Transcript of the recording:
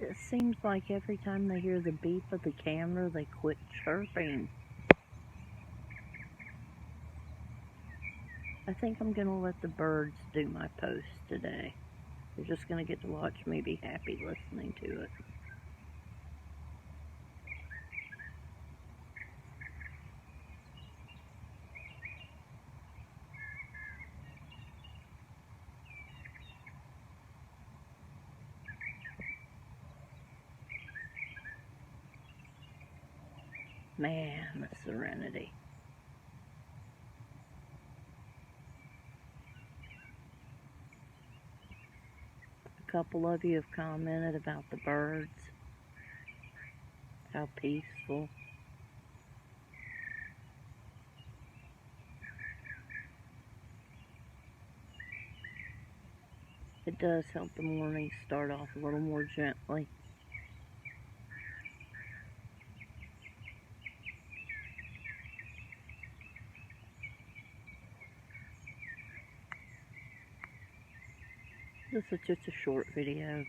It seems like every time they hear the beep of the camera, they quit chirping. I think I'm going to let the birds do my post today. They're just going to get to watch me be happy listening to it. Man, the Serenity. A couple of you have commented about the birds. How peaceful. It does help the morning start off a little more gently. This is just a short video.